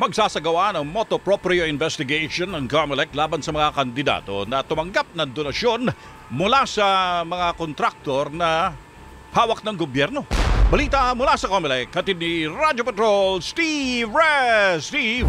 Magsasagawa ng motu proprio investigation ng COMELEC laban sa mga kandidato na tumanggap ng donasyon mula sa mga kontraktor na hawak ng gobyerno. Balita mula sa COMELEC, hatid ni Radyo Patrol, Steve Rez. Steve!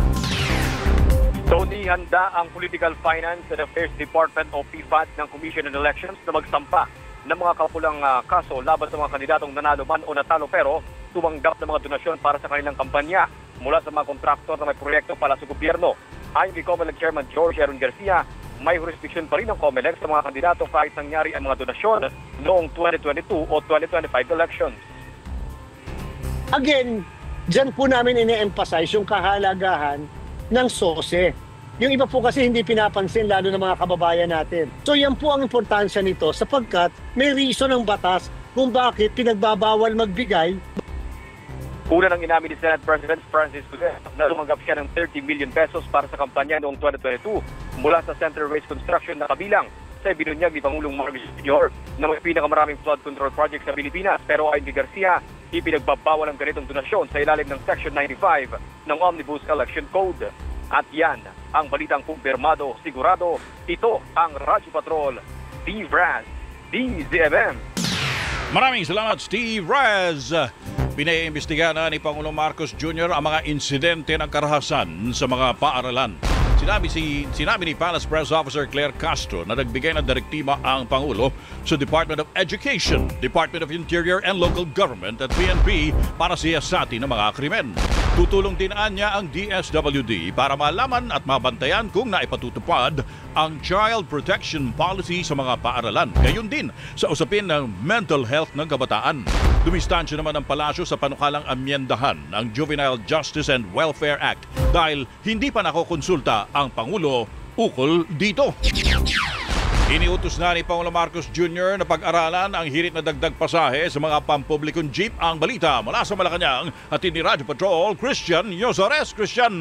Tony, handa ang Political Finance and Affairs Department o PFAD ng Commission on Elections na magsampa ng mga kapulang kaso laban sa mga kandidatong nanalo man o natalo pero tumanggap ng mga donasyon para sa kanilang kampanya mula sa mga kontraktor na may proyekto para sa gobyerno. Ayon kay COMELEC Chairman George Aaron Garcia, may jurisdiction pa rin ng COMELEC sa mga kandidato kahit nangyari ang mga donasyon noong 2022 o 2025 elections. Again, dyan po namin ine-emphasize yung kahalagahan ng SOSE. Yung iba po kasi hindi pinapansin lalo ng mga kababayan natin. So yan po ang importansya nito sapagkat may reason ng batas kung bakit pinagbabawal magbigay. Una nang inamin ni Senate President Francis Cudero na tumanggap siya ng 30 million pesos para sa kampanya noong 2022 mula sa Center Race Construction na kabilang sa ibinunyag ni Pangulong Marcos Jr. na may pinakamaraming flood control project sa Pilipinas. Pero ayon kay Garcia, ipinagbabawal ang ganitong donasyon sa ilalim ng Section 95 ng Omnibus Election Code. At yan ang balitang kumpirmado, sigurado. Ito ang Radyo Patrol, Steve Raz, DZMM. Maraming salamat, Steve Rez. Pinaiimbestigahan na ni Pangulong Marcos Jr. ang mga insidente ng karahasan sa mga paaralan. Sinabi ni Palace Press Officer Claire Castro na nagbigay ng direktiba ang Pangulo sa Department of Education, Department of Interior and Local Government at PNP para siyasati ng mga krimen. Tutulong din niya ang DSWD para malaman at mabantayan kung naipatutupad ang Child Protection Policy sa mga paaralan. Gayon din sa usapin ng mental health ng kabataan. Dumistansya naman ang palasyo sa panukalang amyendahan ang Juvenile Justice and Welfare Act dahil hindi pa nakokonsulta ang Pangulo ukol dito. Iniutos na ni Pangulong Marcos Jr. na pag-aralan ang hirit na dagdag pasahe sa mga pampublikong jeep. Ang balita mula sa Malacanang at ni Radyo Patrol, Christian Yosores. Christian!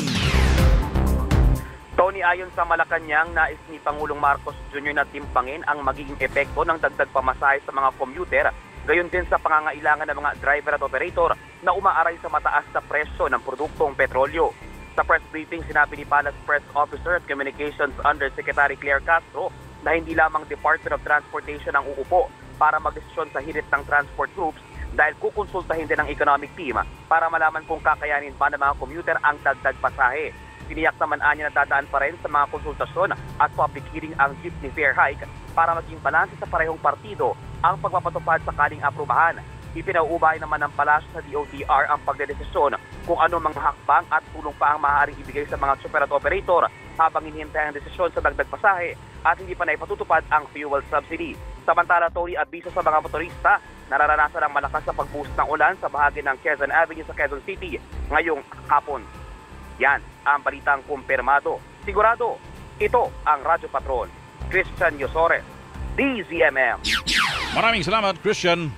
Tony, ayon sa Malacanang, nais ni Pangulong Marcos Jr. na timpangin ang magiging epekto ng dagdag pamasahe sa mga commuter, gayon din sa pangangailangan ng mga driver at operator na umaaray sa mataas na presyo ng produktong petrolyo. Sa press briefing, sinabi ni Palace Press Officer at Communications Undersecretary Claire Castro na hindi lamang Department of Transportation ang uupo para magdesisyon sa hirit ng transport groups dahil kukonsultahin din ng economic team para malaman kung kakayanin pa ng mga commuter ang dagdag pasahe. Tiniyak naman niya na dadaan pa rin sa mga konsultasyon at public hearing ang jeepney fare hike para maging balanse sa parehong partido ang pagpapatupad sakaling aprubahan. Ipinauubay naman ng palasyo sa DOTR ang pagdedesisyon kung ano mga hakbang at tulong pa ang maaaring ibigay sa mga super at operator habang hinihintay ang desisyon sa dagdag pasahe at hindi pa naipatutupad ang fuel subsidy. Samantala, Tony, abiso sa mga motorista, nararanasan ang malakas na pagbuhos ng ulan sa bahagi ng Quezon Avenue sa Quezon City ngayong hapon. Yan ang balitang kumpirmado. Sigurado, ito ang Radyo Patrol. Christian Yosores, DZMM. Maraming salamat, Christian.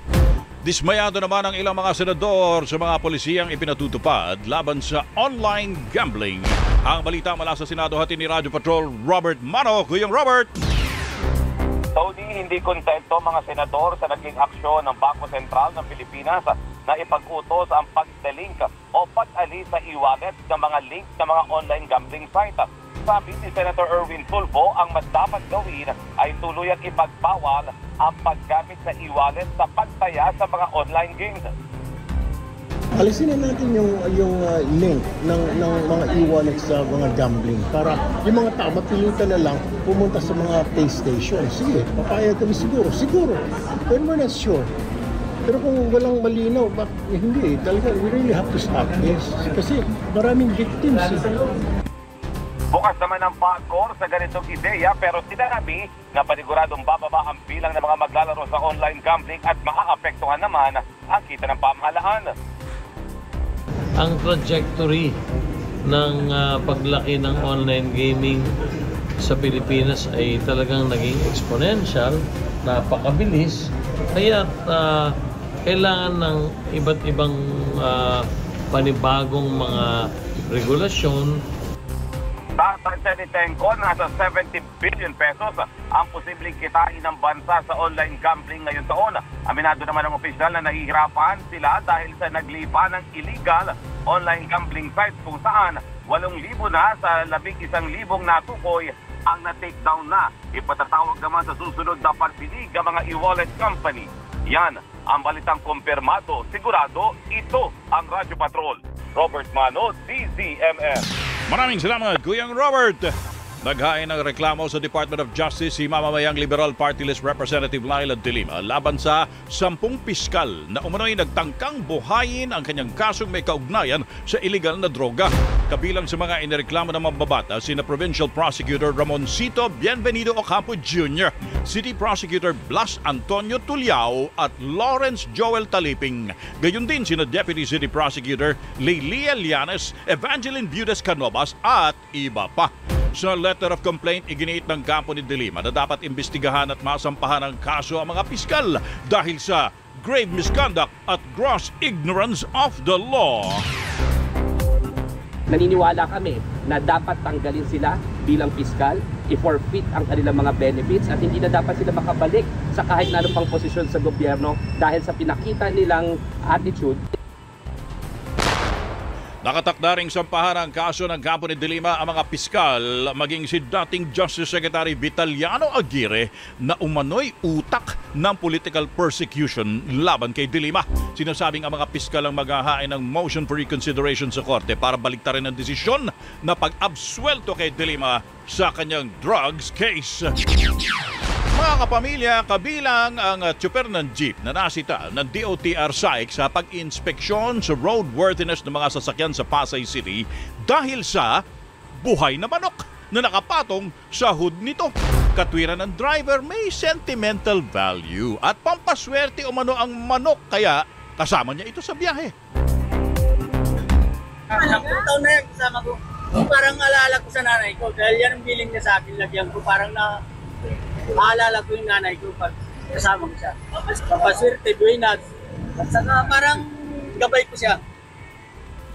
Dismayado naman ang ilang mga senador sa mga polisiyang ipinatutupad laban sa online gambling. Ang balita mula sa Senado, hatid ni Radyo Patrol, Robert Mano. Kuyang Robert! Tony, hindi kontento mga senador sa naging aksyon ng Bangko Sentral ng Pilipinas na ipag-utos ang pag-delink o pag-alis sa e-wallet ng mga links ng mga online gambling site. Sabi ni Senator Erwin Tulfo, ang mas dapat gawin ay tuluyang ipagbawal ang paggamit sa e-wallet sa pagtaya sa mga online games. Alisin na natin yung link ng mga e-wallet sa mga gambling para yung mga tao mapilitan na lang pumunta sa mga pay station. Sige, papayag kami siguro. Pero we're not sure. Pero kung walang malinaw, hindi. Talaga, we really have to stop this. Kasi maraming victims. Bukas naman ang pagkor sa ganitong ideya pero sinabi na paniguradong bababa ang bilang ng mga maglalaro sa online gambling at maaapektuhan naman ang kita ng pamahalaan. Ang trajectory ng paglaki ng online gaming sa Pilipinas ay talagang naging exponential, napakabilis. Kaya kailangan ng iba't ibang panibagong mga regulasyon. Tatagsa ni Tengko, nasa 70 billion pesos ang posibleng kitain ng bansa sa online gambling ngayong taon. Aminado naman ang opisyal na nahihirapan sila dahil sa naglipa ng illegal online gambling sites kung saan 8,000 na sa 11,000 natukoy ang na-take down na. Ipatatawag naman sa susunod na pagdinig ang mga e-wallet company. Yan ang balitang kumpirmado. Sigurado, ito ang Radyo Patrol. Robert Mano, DZMM. Maraming salamat, Kuyang Robert. Naghain ng reklamo sa Department of Justice si mamamayang Liberal Party List Representative Laila De Lima laban sa 10 piskal na umano'y nagtangkang buhayin ang kanyang kasong may kaugnayan sa illegal na droga. Kabilang sa mga inireklamo ng mambabata sina Provincial Prosecutor Ramoncito Bienvenido Ocampo Jr., City Prosecutor Blas Antonio Tuliao at Lawrence Joel Taliping. Gayon din sina Deputy City Prosecutor Leilia Llanes, Evangeline Budes Canovas at iba pa. Sa letter of complaint, iginiit ng kampo ni De Lima na dapat imbestigahan at masampahan ang kaso ang mga piskal dahil sa grave misconduct at gross ignorance of the law. Naniniwala kami na dapat tanggalin sila bilang piskal, i-forfeit ang kanilang mga benefits at hindi na dapat sila makabalik sa kahit na anong pang posisyon sa gobyerno dahil sa pinakita nilang attitude. Nakatakda ring sampahan ang kaso ng kampo ni De Lima ang mga piskal maging si dating Justice Secretary Vitaliano Aguirre na umano'y utak ng political persecution laban kay De Lima. Sinasabing ang mga piskal ang maghahain ng motion for reconsideration sa korte para baliktarin ang desisyon na pag-absuelto kay De Lima sa kanyang drugs case. Mga kapamilya, kabilang ang tsuper ng jeep na nasita ng DOTR SAIC sa pag-inspeksyon sa roadworthiness ng mga sasakyan sa Pasay City dahil sa buhay na manok na nakapatong sa hood nito. Katwiran ng driver, may sentimental value at pampaswerte umano ang manok kaya kasama niya ito sa biyahe. Ilang taon na yan kasama ko. Parang alala ko sa nanay ko dahil yan ang biling niya sa akin. Lagyan ko parang na maalala ko yung nanay ko pag kasama ko siya. Papaswerte, buwinas. At saka parang gabay ko siya.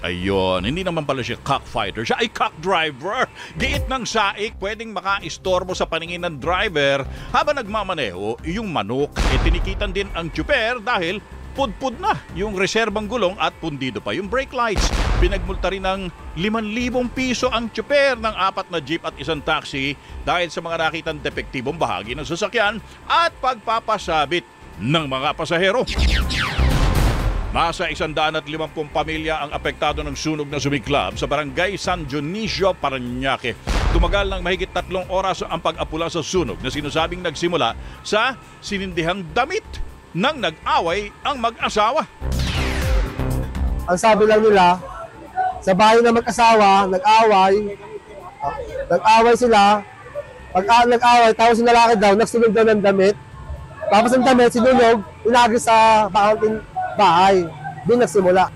Ayun, hindi naman pala siya cockfighter. Siya ay cock driver. Giit ng SAIC, pwedeng makaistorbo sa paningin ng driver habang nagmamaneho yung manok. Tinikitan din ang tsuper dahil pudpud na yung reserbang gulong at pundido pa yung brake lights. Pinagmulta rin ng 5,000 piso ang tsuper ng 4 na jeep at isang taxi dahil sa mga nakitang depektibong bahagi ng sasakyan at pagpapasabit ng mga pasahero. Nasa 150 pamilya ang apektado ng sunog na sumiklab sa barangay San Dionisio, Parañaque. Tumagal ng mahigit 3 oras ang pag-apula sa sunog na sinasabing nagsimula sa sinindihang damit nang nag-away ang mag-asawa. Ang sabi lang nila, sa bahay na mag-asawa, nag-away sila. Pag nag-away, tapos yung lalaki daw, nagsunog daw ng damit. Tapos ang damit, sinunog, inagis sa bahay. Doon nagsimula.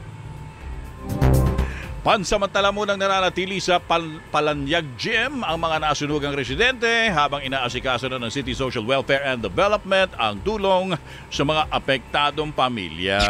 Pansamantala munang nananatili sa Palanyag Gym ang mga nasunugang residente habang inaasikaso na ng City Social Welfare and Development ang tulong sa mga apektadong pamilya.